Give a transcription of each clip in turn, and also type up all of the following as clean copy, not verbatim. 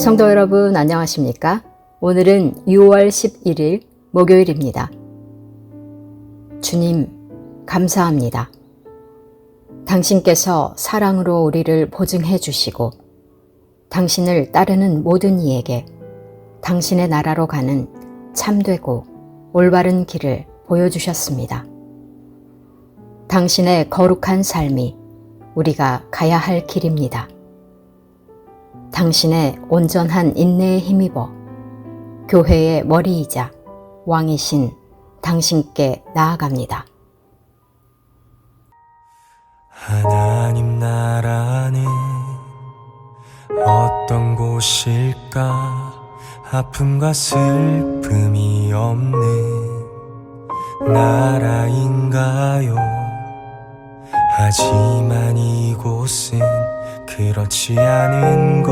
성도 여러분 안녕하십니까? 오늘은 6월 11일 목요일입니다. 주님 감사합니다. 당신께서 사랑으로 우리를 보증해 주시고 당신을 따르는 모든 이에게 당신의 나라로 가는 참되고 올바른 길을 보여주셨습니다. 당신의 거룩한 삶이 우리가 가야 할 길입니다. 당신의 온전한 인내에 힘입어 교회의 머리이자 왕이신 당신께 나아갑니다. 하나님 나라는 어떤 곳일까? 아픔과 슬픔이 없는 나라인가요? 하지만 이곳은 그렇지 않은 걸.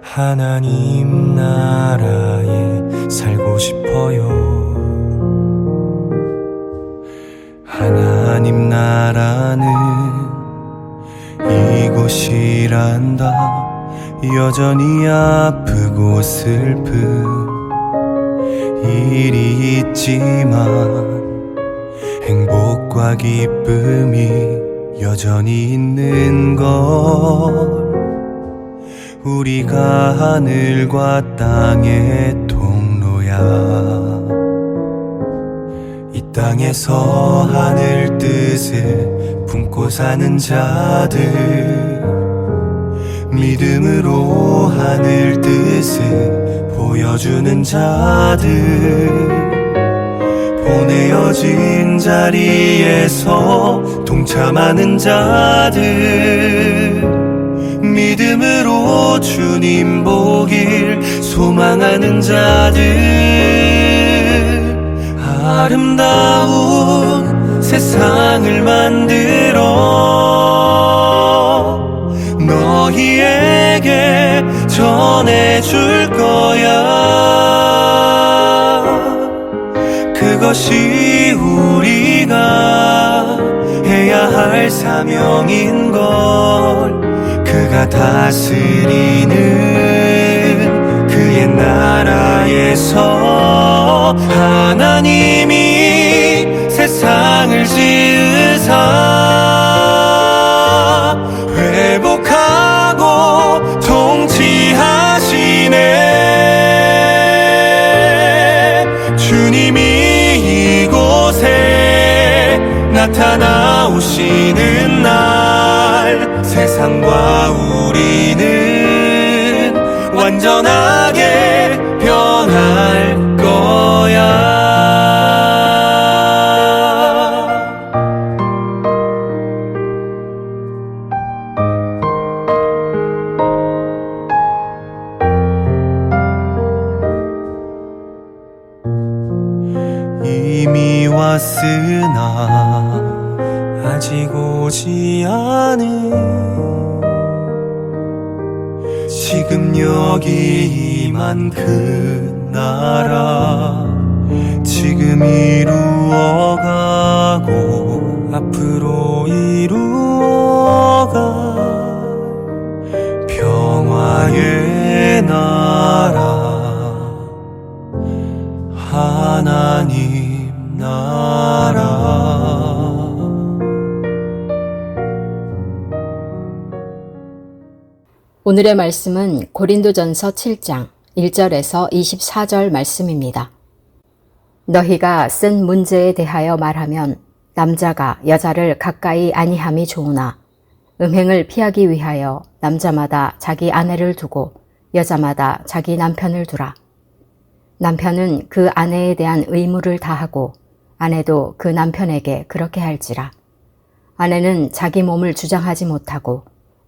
하나님 나라에 살고 싶어요. 하나님 나라는 이곳이란다. 여전히 아프고 슬픈 일이 있지만 행복과 기쁨이 여전히 있는 걸. 우리가 하늘과 땅의 통로야. 이 땅에서 하늘 뜻을 품고 사는 자들, 믿음으로 하늘 뜻을 보여주는 자들, 보내어진 자리에서 동참하는 자들, 믿음으로 주님 보길 소망하는 자들, 아름다운 세상을 만들어 너희에게 전해줄 거야. 그것이 우리가 해야 할 사명인 걸. 그가 다스리는 그의 나라에서 하나님이 세상을 지으사 회복하고 통치하시네. 주님이 이곳에 나타나오시는 날, 세상과 우리는 완전하게 변할 거야. 이미 왔으나 아직 오지 않은 지금 여기 임한 그 나라, 지금 이루어가고 앞으로 이루어갈 평화의 나라, 하나님 나라. 오늘의 말씀은 고린도전서 7장 1절에서 24절 말씀입니다. 너희가 쓴 문제에 대하여 말하면 남자가 여자를 가까이 아니함이 좋으나 음행을 피하기 위하여 남자마다 자기 아내를 두고 여자마다 자기 남편을 두라. 남편은 그 아내에 대한 의무를 다하고 아내도 그 남편에게 그렇게 할지라. 아내는 자기 몸을 주장하지 못하고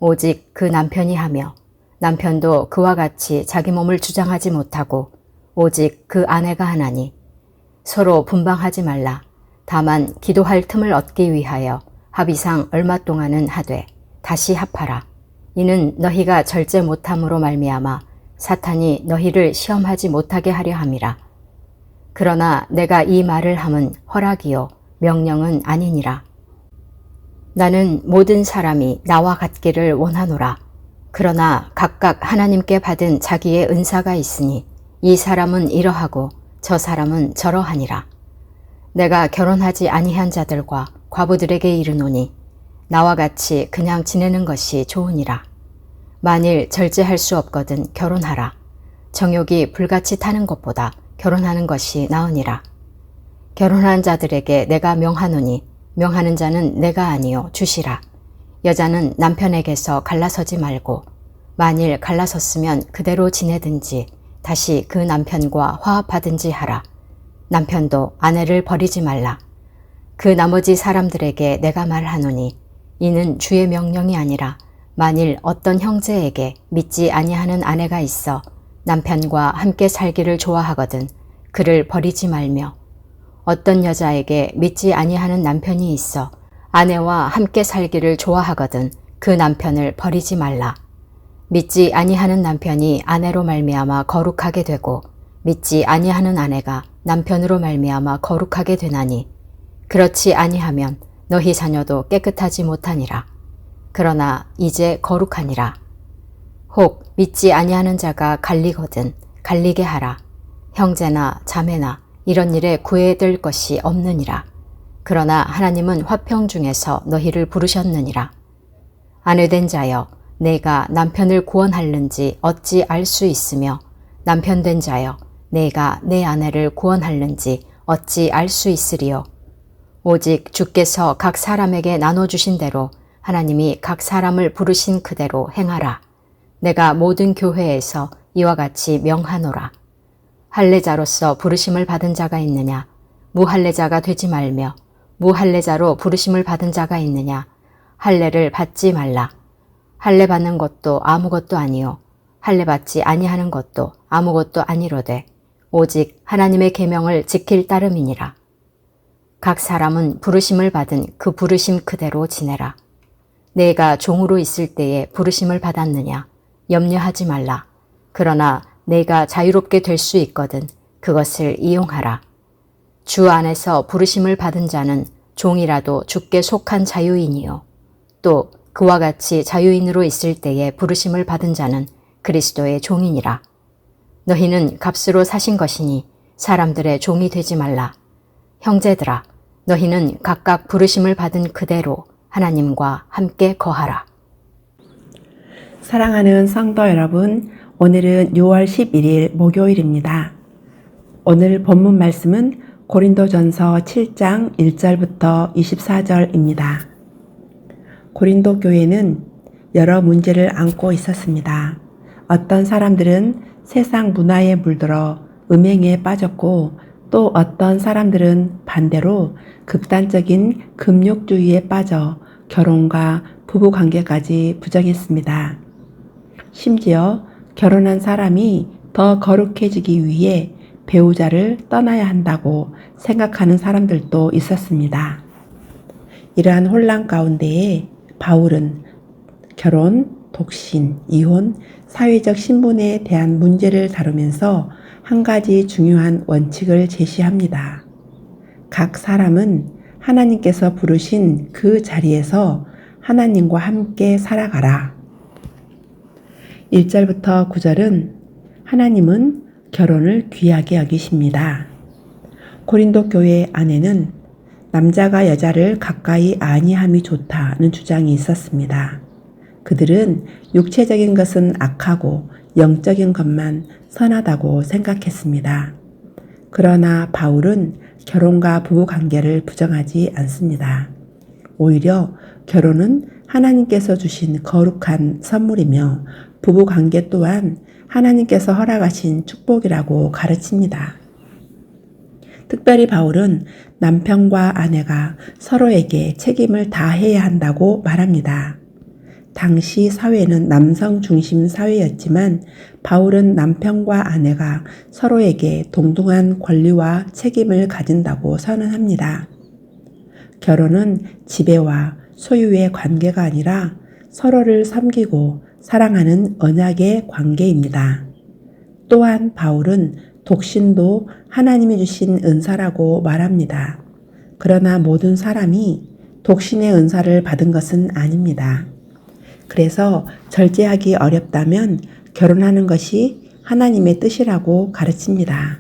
오직 그 남편이 하며 남편도 그와 같이 자기 몸을 주장하지 못하고 오직 그 아내가 하나니 서로 분방하지 말라. 다만 기도할 틈을 얻기 위하여 합의상 얼마 동안은 하되 다시 합하라. 이는 너희가 절제 못함으로 말미암아 사탄이 너희를 시험하지 못하게 하려 함이라. 그러나 내가 이 말을 함은 허락이요 명령은 아니니라. 나는 모든 사람이 나와 같기를 원하노라. 그러나 각각 하나님께 받은 자기의 은사가 있으니 이 사람은 이러하고 저 사람은 저러하니라. 내가 결혼하지 아니한 자들과 과부들에게 이르노니 나와 같이 그냥 지내는 것이 좋으니라. 만일 절제할 수 없거든 결혼하라. 정욕이 불같이 타는 것보다 결혼하는 것이 나으니라. 결혼한 자들에게 내가 명하노니 명하는 자는 내가 아니요 주시라. 여자는 남편에게서 갈라서지 말고 만일 갈라섰으면 그대로 지내든지 다시 그 남편과 화합하든지 하라. 남편도 아내를 버리지 말라. 그 나머지 사람들에게 내가 말하노니 이는 주의 명령이 아니라 만일 어떤 형제에게 믿지 아니하는 아내가 있어 남편과 함께 살기를 좋아하거든 그를 버리지 말며 어떤 여자에게 믿지 아니하는 남편이 있어 아내와 함께 살기를 좋아하거든 그 남편을 버리지 말라. 믿지 아니하는 남편이 아내로 말미암아 거룩하게 되고 믿지 아니하는 아내가 남편으로 말미암아 거룩하게 되나니 그렇지 아니하면 너희 자녀도 깨끗하지 못하니라. 그러나 이제 거룩하니라. 혹 믿지 아니하는 자가 갈리거든 갈리게 하라. 형제나 자매나 이런 일에 구애될 것이 없느니라. 그러나 하나님은 화평 중에서 너희를 부르셨느니라. 아내된 자여 내가 남편을 구원할는지 어찌 알 수 있으며 남편된 자여 내가 내 아내를 구원할는지 어찌 알 수 있으리요. 오직 주께서 각 사람에게 나눠주신 대로 하나님이 각 사람을 부르신 그대로 행하라. 내가 모든 교회에서 이와 같이 명하노라. 할례자로서 부르심을 받은 자가 있느냐? 무할례자가 되지 말며 무할례자로 부르심을 받은 자가 있느냐? 할례를 받지 말라. 할례 받는 것도 아무것도 아니요 할례 받지 아니하는 것도 아무것도 아니로되 오직 하나님의 계명을 지킬 따름이니라. 각 사람은 부르심을 받은 그 부르심 그대로 지내라. 내가 종으로 있을 때에 부르심을 받았느냐? 염려하지 말라. 그러나 내가 자유롭게 될 수 있거든 그것을 이용하라. 주 안에서 부르심을 받은 자는 종이라도 주께 속한 자유인이요. 또 그와 같이 자유인으로 있을 때에 부르심을 받은 자는 그리스도의 종이니라. 너희는 값으로 사신 것이니 사람들의 종이 되지 말라. 형제들아, 너희는 각각 부르심을 받은 그대로 하나님과 함께 거하라. 사랑하는 성도 여러분, 오늘은 6월 11일 목요일입니다. 오늘 본문 말씀은 고린도전서 7장 1절부터 24절입니다. 고린도 교회는 여러 문제를 안고 있었습니다. 어떤 사람들은 세상 문화에 물들어 음행에 빠졌고 또 어떤 사람들은 반대로 극단적인 금욕주의에 빠져 결혼과 부부관계까지 부정했습니다. 심지어 결혼한 사람이 더 거룩해지기 위해 배우자를 떠나야 한다고 생각하는 사람들도 있었습니다. 이러한 혼란 가운데에 바울은 결혼, 독신, 이혼, 사회적 신분에 대한 문제를 다루면서 한 가지 중요한 원칙을 제시합니다. 각 사람은 하나님께서 부르신 그 자리에서 하나님과 함께 살아가라. 1절부터 9절은 하나님은 결혼을 귀하게 여기십니다. 고린도 교회 안에는 남자가 여자를 가까이 아니함이 좋다는 주장이 있었습니다. 그들은 육체적인 것은 악하고 영적인 것만 선하다고 생각했습니다. 그러나 바울은 결혼과 부부관계를 부정하지 않습니다. 오히려 결혼은 하나님께서 주신 거룩한 선물이며 부부관계 또한 하나님께서 허락하신 축복이라고 가르칩니다. 특별히 바울은 남편과 아내가 서로에게 책임을 다해야 한다고 말합니다. 당시 사회는 남성 중심 사회였지만 바울은 남편과 아내가 서로에게 동등한 권리와 책임을 가진다고 선언합니다. 결혼은 지배와 소유의 관계가 아니라 서로를 섬기고 사랑하는 언약의 관계입니다. 또한 바울은 독신도 하나님이 주신 은사라고 말합니다. 그러나 모든 사람이 독신의 은사를 받은 것은 아닙니다. 그래서 절제하기 어렵다면 결혼하는 것이 하나님의 뜻이라고 가르칩니다.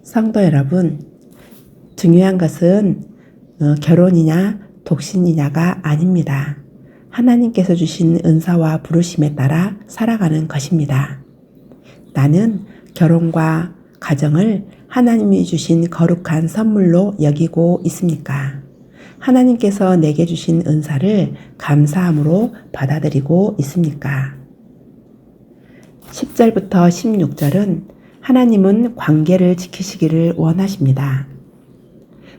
성도 여러분, 중요한 것은 결혼이냐 독신이냐가 아닙니다. 하나님께서 주신 은사와 부르심에 따라 살아가는 것입니다. 나는 결혼과 가정을 하나님이 주신 거룩한 선물로 여기고 있습니까? 하나님께서 내게 주신 은사를 감사함으로 받아들이고 있습니까? 10절부터 16절은 하나님은 관계를 지키시기를 원하십니다.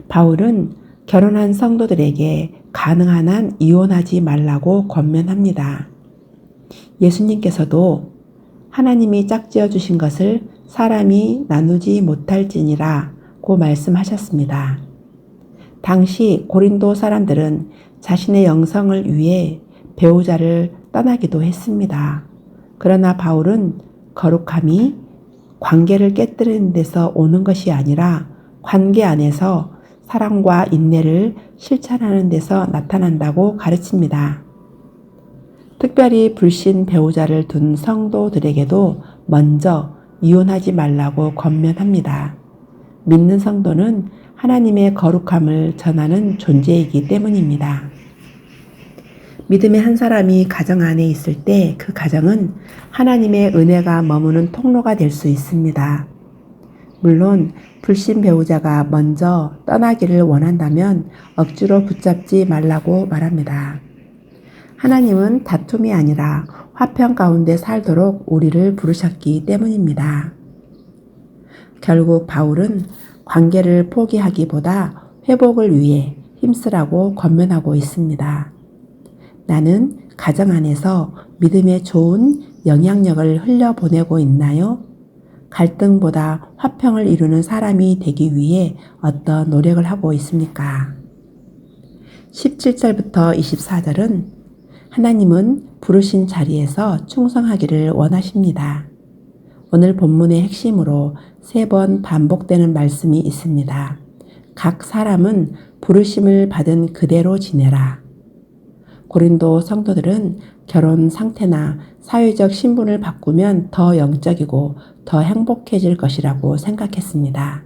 바울은 결혼한 성도들에게 가능한 한 이혼하지 말라고 권면합니다. 예수님께서도 하나님이 짝지어 주신 것을 사람이 나누지 못할지니라고 말씀하셨습니다. 당시 고린도 사람들은 자신의 영성을 위해 배우자를 떠나기도 했습니다. 그러나 바울은 거룩함이 관계를 깨뜨리는 데서 오는 것이 아니라 관계 안에서 사랑과 인내를 실천하는 데서 나타난다고 가르칩니다. 특별히 불신 배우자를 둔 성도들에게도 먼저 이혼하지 말라고 권면합니다. 믿는 성도는 하나님의 거룩함을 전하는 존재이기 때문입니다. 믿음의 한 사람이 가정 안에 있을 때 그 가정은 하나님의 은혜가 머무는 통로가 될 수 있습니다. 물론 불신 배우자가 먼저 떠나기를 원한다면 억지로 붙잡지 말라고 말합니다. 하나님은 다툼이 아니라 화평 가운데 살도록 우리를 부르셨기 때문입니다. 결국 바울은 관계를 포기하기보다 회복을 위해 힘쓰라고 권면하고 있습니다. 나는 가정 안에서 믿음의 좋은 영향력을 흘려보내고 있나요? 갈등보다 화평을 이루는 사람이 되기 위해 어떤 노력을 하고 있습니까? 17절부터 24절은 하나님은 부르신 자리에서 충성하기를 원하십니다. 오늘 본문의 핵심으로 3번 반복되는 말씀이 있습니다. 각 사람은 부르심을 받은 그대로 지내라. 고린도 성도들은 결혼 상태나 사회적 신분을 바꾸면 더 영적이고 더 행복해질 것이라고 생각했습니다.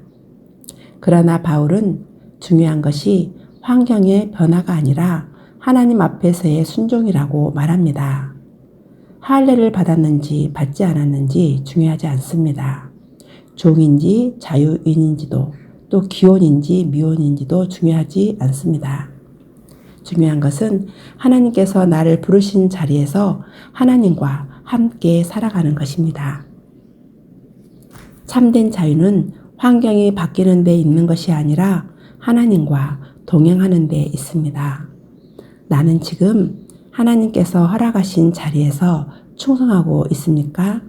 그러나 바울은 중요한 것이 환경의 변화가 아니라 하나님 앞에서의 순종이라고 말합니다. 할례를 받았는지 받지 않았는지 중요하지 않습니다. 종인지 자유인인지도 또 기혼인지 미혼인지도 중요하지 않습니다. 중요한 것은 하나님께서 나를 부르신 자리에서 하나님과 함께 살아가는 것입니다. 참된 자유는 환경이 바뀌는 데 있는 것이 아니라 하나님과 동행하는 데 있습니다. 나는 지금 하나님께서 허락하신 자리에서 충성하고 있습니까?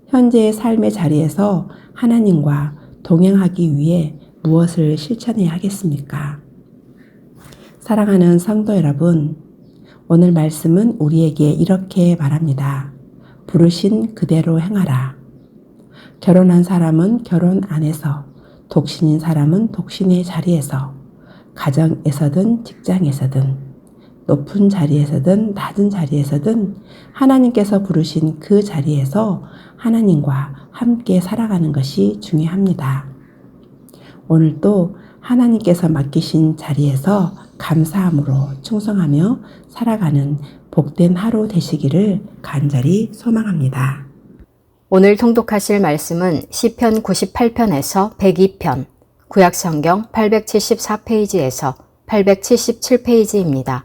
현재의 삶의 자리에서 하나님과 동행하기 위해 무엇을 실천해야 하겠습니까? 사랑하는 성도 여러분, 오늘 말씀은 우리에게 이렇게 말합니다. 부르신 그대로 행하라. 결혼한 사람은 결혼 안에서, 독신인 사람은 독신의 자리에서, 가정에서든 직장에서든, 높은 자리에서든 낮은 자리에서든 하나님께서 부르신 그 자리에서 하나님과 함께 살아가는 것이 중요합니다. 오늘도 하나님께서 맡기신 자리에서 감사함으로 충성하며 살아가는 복된 하루 되시기를 간절히 소망합니다. 오늘 통독하실 말씀은 시편 98편에서 102편, 구약성경 874페이지에서 877페이지입니다.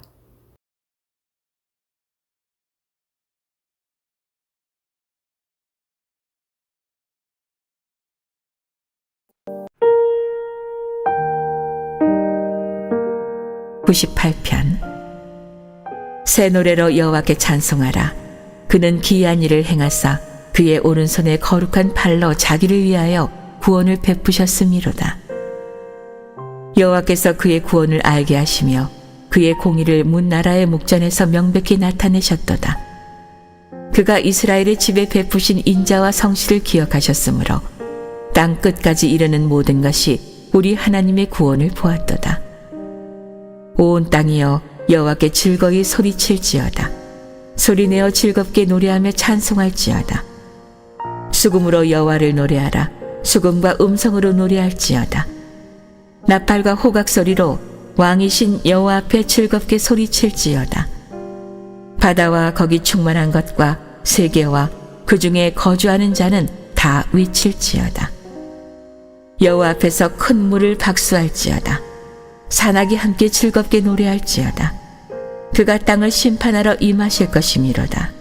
(98편) 새 노래로 여호와께 찬송하라. 그는 기이한 일을 행하사 그의 오른손에 거룩한 팔로 자기를 위하여 구원을 베푸셨음이로다. 여호와께서 그의 구원을 알게 하시며 그의 공의를 문 나라의 목전에서 명백히 나타내셨도다. 그가 이스라엘의 집에 베푸신 인자와 성실을 기억하셨으므로 땅 끝까지 이르는 모든 것이 우리 하나님의 구원을 보았도다. 온 땅이여 여호와께 즐거이 소리칠지어다. 소리내어 즐겁게 노래하며 찬송할지어다. 수금으로 여호와를 노래하라. 수금과 음성으로 노래할지어다. 나팔과 호각 소리로 왕이신 여호와 앞에 즐겁게 소리칠지어다. 바다와 거기 충만한 것과 세계와 그 중에 거주하는 자는 다 외칠지어다. 여호와 앞에서 큰 물을 박수할지어다. 산악이 함께 즐겁게 노래할지어다. 그가 땅을 심판하러 임하실 것이미로다.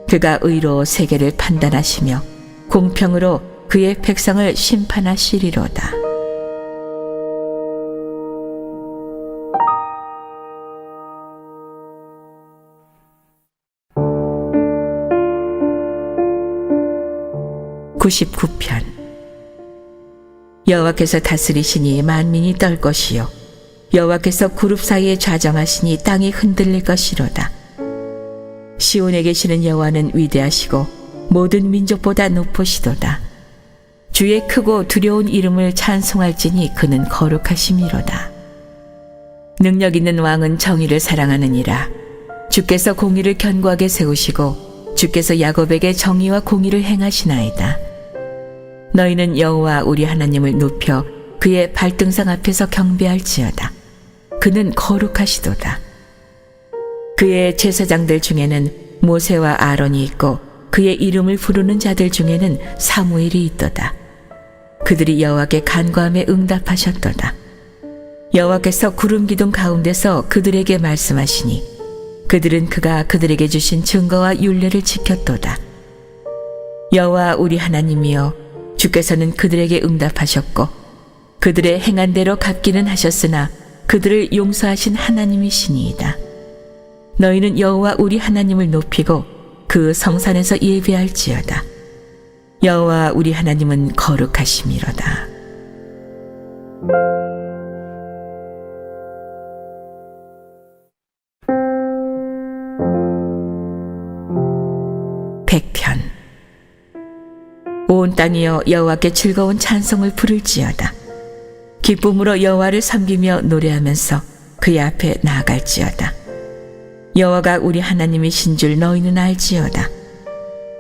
그가 의로 세계를 판단하시며 공평으로 그의 백성을 심판하시리로다. (99편) 여호와께서 다스리시니 만민이 떨 것이요 여호와께서 구룹 사이에 좌정하시니 땅이 흔들릴 것이로다. 시온에 계시는 여호와는 위대하시고 모든 민족보다 높으시도다. 주의 크고 두려운 이름을 찬송할지니 그는 거룩하심이로다. 능력 있는 왕은 정의를 사랑하느니라. 주께서 공의를 견고하게 세우시고 주께서 야곱에게 정의와 공의를 행하시나이다. 너희는 여호와 우리 하나님을 높여 그의 발등상 앞에서 경배할지어다. 그는 거룩하시도다. 그의 제사장들 중에는 모세와 아론이 있고 그의 이름을 부르는 자들 중에는 사무엘이 있도다. 그들이 여호와께 간구함에 응답하셨도다. 여호와께서 구름 기둥 가운데서 그들에게 말씀하시니 그들은 그가 그들에게 주신 증거와 율례를 지켰도다. 여호와 우리 하나님이여, 주께서는 그들에게 응답하셨고 그들의 행한 대로 갚기는 하셨으나 그들을 용서하신 하나님이시니이다. 너희는 여호와 우리 하나님을 높이고 그 성산에서 예배할지어다. 여호와 우리 하나님은 거룩하심이로다. 백편. 온 땅이여 여호와께 즐거운 찬송을 부를지어다. 기쁨으로 여호와를 섬기며 노래하면서 그의 앞에 나아갈지어다. 여호와가 우리 하나님이신 줄 너희는 알지어다.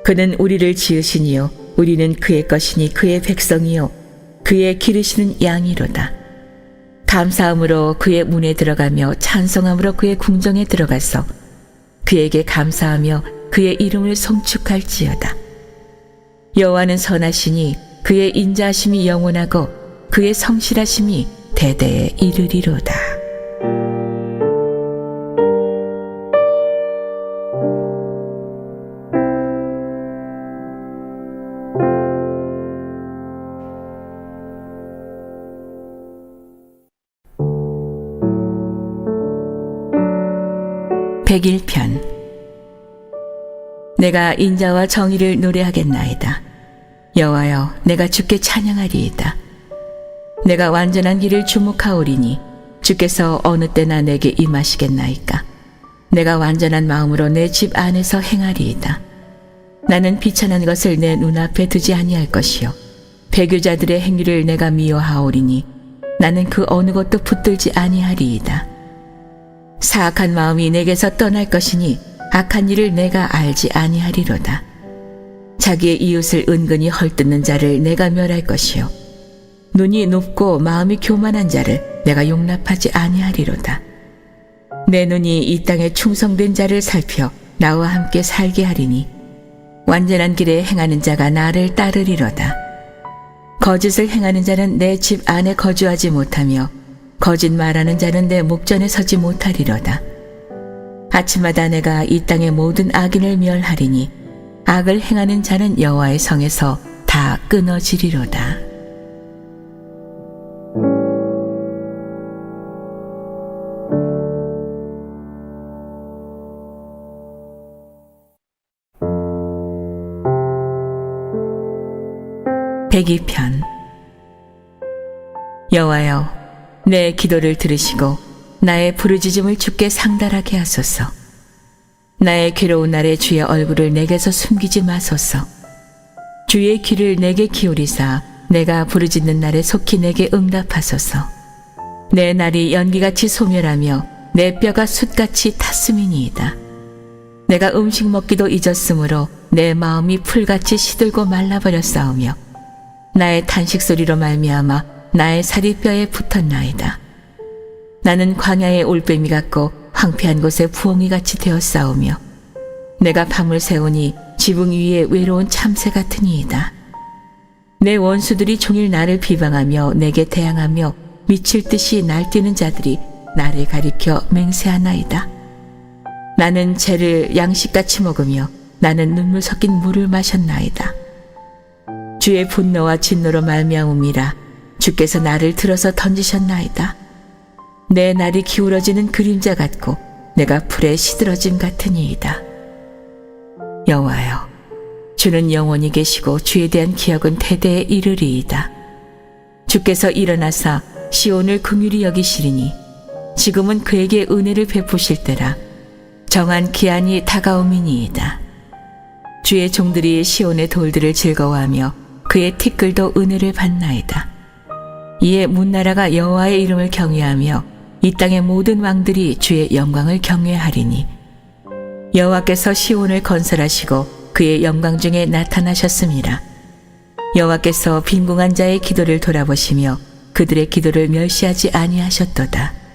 그는 우리를 지으시니요 우리는 그의 것이니 그의 백성이요 그의 기르시는 양이로다. 감사함으로 그의 문에 들어가며 찬송함으로 그의 궁정에 들어가서 그에게 감사하며 그의 이름을 송축할지어다. 여호와는 선하시니 그의 인자하심이 영원하고 그의 성실하심이 대대에 이르리로다. 백일편. 내가 인자와 정의를 노래하겠나이다. 여호와여, 내가 주께 찬양하리이다. 내가 완전한 길을 주목하오리니 주께서 어느 때나 내게 임하시겠나이까. 내가 완전한 마음으로 내 집 안에서 행하리이다. 나는 비천한 것을 내 눈앞에 두지 아니할 것이요 배교자들의 행위를 내가 미워하오리니 나는 그 어느 것도 붙들지 아니하리이다. 사악한 마음이 내게서 떠날 것이니 악한 일을 내가 알지 아니하리로다. 자기의 이웃을 은근히 헐뜯는 자를 내가 멸할 것이요 눈이 높고 마음이 교만한 자를 내가 용납하지 아니하리로다. 내 눈이 이 땅에 충성된 자를 살펴 나와 함께 살게 하리니 완전한 길에 행하는 자가 나를 따르리로다. 거짓을 행하는 자는 내 집 안에 거주하지 못하며 거짓말하는 자는 내 목전에 서지 못하리로다. 아침마다 내가 이 땅의 모든 악인을 멸하리니 악을 행하는 자는 여호와의 성에서 다 끊어지리로다. 백이편. 여호와여, 내 기도를 들으시고 나의 부르짖음을 주께 상달하게 하소서. 나의 괴로운 날에 주의 얼굴을 내게서 숨기지 마소서. 주의 귀를 내게 기울이사 내가 부르짖는 날에 속히 내게 응답하소서. 내 날이 연기같이 소멸하며 내 뼈가 숯같이 탔음이니이다. 내가 음식 먹기도 잊었으므로 내 마음이 풀같이 시들고 말라버렸사오며 나의 탄식 소리로 말미암아 나의 살이 뼈에 붙었나이다. 나는 광야의 올빼미 같고 황폐한 곳에 부엉이같이 되었사오며 내가 밤을 새우니 지붕 위에 외로운 참새 같으니이다. 내 원수들이 종일 나를 비방하며 내게 대항하며 미칠 듯이 날뛰는 자들이 나를 가리켜 맹세하나이다. 나는 죄를 양식같이 먹으며 나는 눈물 섞인 물을 마셨나이다. 주의 분노와 진노로 말미암음이라 주께서 나를 들어서 던지셨나이다. 내 날이 기울어지는 그림자 같고 내가 풀에 시들어짐 같으니이다. 여호와여, 주는 영원히 계시고 주에 대한 기억은 대대에 이르리이다. 주께서 일어나사 시온을 긍휼히 여기시리니 지금은 그에게 은혜를 베푸실 때라. 정한 기한이 다가옴이니이다. 주의 종들이 시온의 돌들을 즐거워하며 그의 티끌도 은혜를 받나이다. 이에 문나라가 여호와의 이름을 경외하며 이 땅의 모든 왕들이 주의 영광을 경외하리니 여호와께서 시온을 건설하시고 그의 영광 중에 나타나셨음이라. 여호와께서 빈궁한 자의 기도를 돌아보시며 그들의 기도를 멸시하지 아니하셨도다.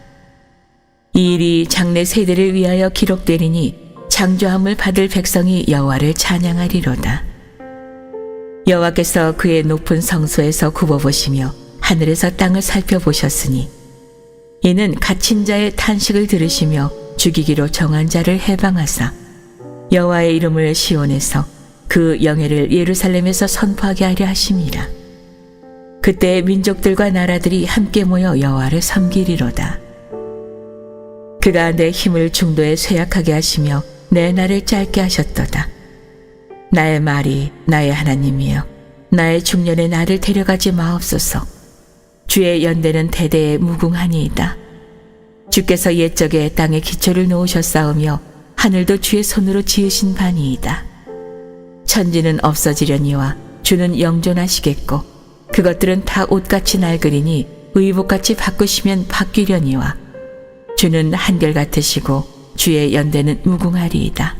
이 일이 장래 세대를 위하여 기록되리니 창조함을 받을 백성이 여호와를 찬양하리로다. 여호와께서 그의 높은 성소에서 굽어보시며 하늘에서 땅을 살펴보셨으니 이는 갇힌 자의 탄식을 들으시며 죽이기로 정한 자를 해방하사 여호와의 이름을 시온에서 그 영예를 예루살렘에서 선포하게 하려 하심이라. 그때 민족들과 나라들이 함께 모여 여호와를 섬기리로다. 그가 내 힘을 중도에 쇠약하게 하시며 내 날을 짧게 하셨도다. 나의 말이 나의 하나님이여, 나의 중년에 나를 데려가지 마옵소서. 주의 연대는 대대에 무궁하니이다. 주께서 옛적에 땅에 기초를 놓으셨사오며 하늘도 주의 손으로 지으신 바니이다. 천지는 없어지려니와 주는 영존하시겠고 그것들은 다 옷같이 낡으리니 의복같이 바꾸시면 바뀌려니와 주는 한결같으시고 주의 연대는 무궁하리이다.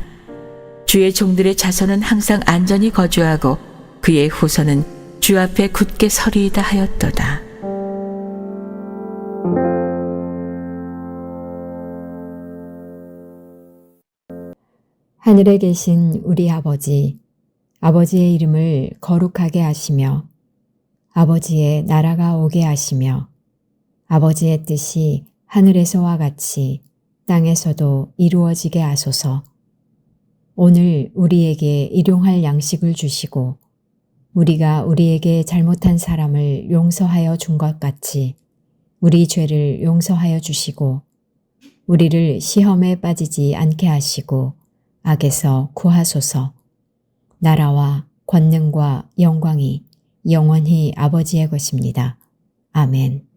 주의 종들의 자손은 항상 안전히 거주하고 그의 후손은 주 앞에 굳게 서리이다 하였도다. 하늘에 계신 우리 아버지, 아버지의 이름을 거룩하게 하시며 아버지의 나라가 오게 하시며 아버지의 뜻이 하늘에서와 같이 땅에서도 이루어지게 하소서. 오늘 우리에게 일용할 양식을 주시고 우리가 우리에게 잘못한 사람을 용서하여 준 것 같이 우리 죄를 용서하여 주시고 우리를 시험에 빠지지 않게 하시고 악에서 구하소서. 나라와 권능과 영광이 영원히 아버지의 것입니다. 아멘.